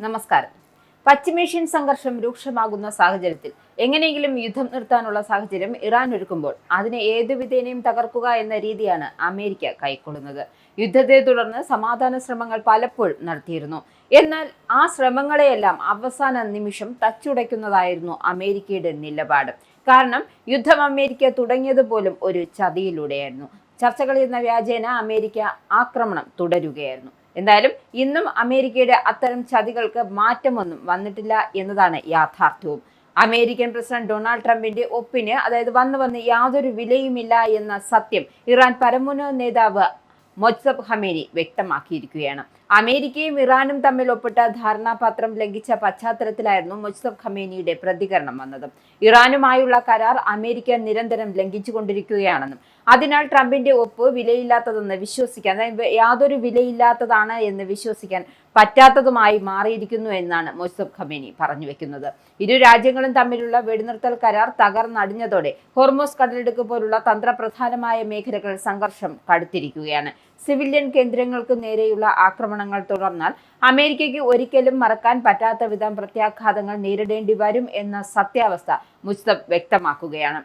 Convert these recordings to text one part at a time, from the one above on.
നമസ്കാരം. പശ്ചിമേഷ്യൻ സംഘർഷം രൂക്ഷമാകുന്ന സാഹചര്യത്തിൽ എങ്ങനെയെങ്കിലും യുദ്ധം നിർത്താനുള്ള സാഹചര്യം ഇറാൻ ഒരുക്കുമ്പോൾ അതിനെ ഏതുവിധേനയും തകർക്കുക എന്ന രീതിയാണ് അമേരിക്ക കൈക്കൊള്ളുന്നത്. യുദ്ധത്തെ തുടർന്ന് സമാധാന ശ്രമങ്ങൾ പലപ്പോഴും നടത്തിയിരുന്നു. എന്നാൽ ആ ശ്രമങ്ങളെയെല്ലാം അവസാന നിമിഷം തച്ചുടയ്ക്കുന്നതായിരുന്നു അമേരിക്കയുടെ നിലപാട്. കാരണം യുദ്ധം അമേരിക്ക തുടങ്ങിയത് പോലും ഒരു ചതിയിലൂടെയായിരുന്നു. ചർച്ചകൾ എന്ന വ്യാജേന അമേരിക്ക ആക്രമണം തുടരുകയായിരുന്നു. എന്തായാലും ഇന്നും അമേരിക്കയുടെ അത്തരം ചതികൾക്ക് മാറ്റമൊന്നും വന്നിട്ടില്ല എന്നതാണ് യാഥാർത്ഥ്യവും. അമേരിക്കൻ പ്രസിഡന്റ് ഡൊണാൾഡ് ട്രംപിന്റെ ഒപ്പിന് വന്ന് യാതൊരു വിലയുമില്ല എന്ന സത്യം ഇറാൻ പരമോന്നത നേതാവ് മൊജ്തബ ഖമേനി വ്യക്തമാക്കിയിരിക്കുകയാണ്. അമേരിക്കയും ഇറാനും തമ്മിൽ ഒപ്പിട്ട ധാരണാപത്രം ലംഘിച്ച പശ്ചാത്തലത്തിലായിരുന്നു മൊജ്തബ ഖമേനിയുടെ പ്രതികരണം വന്നത്. ഇറാനുമായുള്ള കരാർ അമേരിക്ക നിരന്തരം ലംഘിച്ചുകൊണ്ടിരിക്കുകയാണെന്നും അതിനാൽ ട്രംപിന്റെ ഒപ്പ് വിലയില്ലാത്തതെന്ന് വിശ്വസിക്കാൻ യാതൊരു വിലയില്ലാത്തതാണ് എന്ന് വിശ്വസിക്കാൻ പറ്റാത്തതുമായി മാറിയിരിക്കുന്നു എന്നാണ് മൊജ്തബ ഖമേനി പറഞ്ഞു വെക്കുന്നത്. ഇരു രാജ്യങ്ങളും തമ്മിലുള്ള വെടിനിർത്തൽ കരാർ തകർന്നടിഞ്ഞതോടെ ഹോർമോസ് കടലിടുക്ക് പോലുള്ള തന്ത്രപ്രധാനമായ മേഖലകൾ സംഘർഷം കടുത്തിരിക്കുകയാണ്. സിവിലിയൻ കേന്ദ്രങ്ങൾക്ക് നേരെയുള്ള ആക്രമണങ്ങൾ തുടർന്നാൽ അമേരിക്കയ്ക്ക് ഒരിക്കലും മറക്കാൻ പറ്റാത്ത വിധം പ്രത്യാഘാതങ്ങൾ നേരിടേണ്ടി വരും എന്ന സത്യാവസ്ഥ മുജ്തബ വ്യക്തമാക്കുകയാണ്.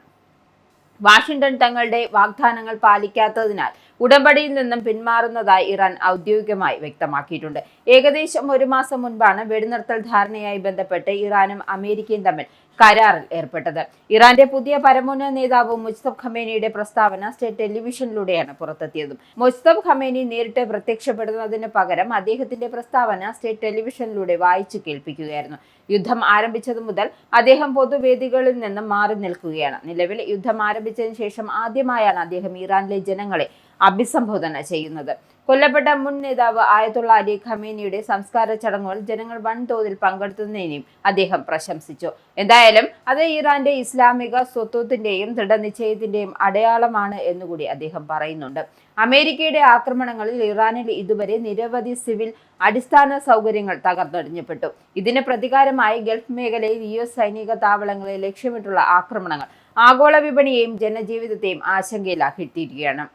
വാഷിംഗ്ടൺ തങ്ങളുടെ വാഗ്ദാനങ്ങൾ പാലിക്കാത്തതിനാൽ ഉടമ്പടിയിൽ നിന്നും പിന്മാറുന്നതായി ഇറാൻ ഔദ്യോഗികമായി വ്യക്തമാക്കിയിട്ടുണ്ട്. ഏകദേശം ഒരു മാസം മുൻപാണ് വെടിനിർത്തൽ ധാരണയായി ബന്ധപ്പെട്ട് ഇറാനും അമേരിക്കയും തമ്മിൽ കരാറിൽ ഏർപ്പെട്ടത്. ഇറാന്റെ പുതിയ പരമോന്നത നേതാവ് മൊജ്തബ ഖമേനിയുടെ പ്രസ്താവന സ്റ്റേറ്റ് ടെലിവിഷനിലൂടെയാണ് പുറത്തെത്തിയത്. മൊജ്തബ ഖമേനി നേരിട്ട് പ്രത്യക്ഷപ്പെടുന്നതിന് പകരം അദ്ദേഹത്തിന്റെ പ്രസ്താവന സ്റ്റേറ്റ് ടെലിവിഷനിലൂടെ വായിച്ചു കേൾപ്പിക്കുകയായിരുന്നു. യുദ്ധം ആരംഭിച്ചതു മുതൽ അദ്ദേഹം പൊതുവേദികളിൽ നിന്നും മാറി നിൽക്കുകയാണ്. നിലവിൽ യുദ്ധം ആരംഭിച്ചതിന് ശേഷം ആദ്യമായാണ് അദ്ദേഹം ഇറാനിലെ ജനങ്ങളെ അഭിസംബോധന ചെയ്യുന്നത്. കൊല്ലപ്പെട്ട മുൻ നേതാവ് ആയത്തുള്ള അലി ഖമേനിയുടെ സംസ്കാര ചടങ്ങുകൾ ജനങ്ങൾ വൻതോതിൽ പങ്കെടുത്തതിനെയും അദ്ദേഹം പ്രശംസിച്ചു. എന്തായാലും അത് ഇറാന്റെ ഇസ്ലാമിക സ്വത്വത്തിന്റെയും ദൃഢനിശ്ചയത്തിന്റെയും അടയാളമാണ് എന്നുകൂടി അദ്ദേഹം പറയുന്നുണ്ട്. അമേരിക്കയുടെ ആക്രമണങ്ങളിൽ ഇറാനിൽ ഇതുവരെ നിരവധി സിവിൽ അടിസ്ഥാന സൗകര്യങ്ങൾ തകർന്നടിഞ്ഞപ്പെട്ടു. ഇതിന് പ്രതികാരമായി ഗൾഫ് മേഖലയിൽ US സൈനിക താവളങ്ങളെ ലക്ഷ്യമിട്ടുള്ള ആക്രമണങ്ങൾ ആഗോള വിപണിയെയും ജനജീവിതത്തെയും ആശങ്കയിലാക്കിയിരിക്കുകയാണ്.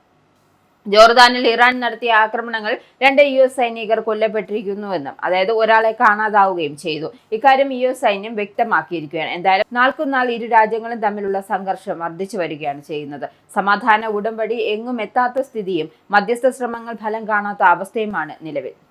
ജോർദാനിൽ ഇറാൻ നടത്തിയ ആക്രമണങ്ങൾ 2 US സൈനികർ കൊല്ലപ്പെട്ടിരിക്കുന്നുവെന്നും ഒരാളെ കാണാതാവുകയും ചെയ്തു. ഇക്കാര്യം US സൈന്യം വ്യക്തമാക്കിയിരിക്കുകയാണ്. എന്തായാലും നാൾക്കുനാൾ ഇരു രാജ്യങ്ങളും തമ്മിലുള്ള സംഘർഷം വർദ്ധിച്ചു വരികയാണ് ചെയ്യുന്നത്. സമാധാന ഉടമ്പടി എങ്ങും എത്താത്ത സ്ഥിതിയും മധ്യസ്ഥ ശ്രമങ്ങൾ ഫലം കാണാത്ത അവസ്ഥയുമാണ് നിലവിൽ.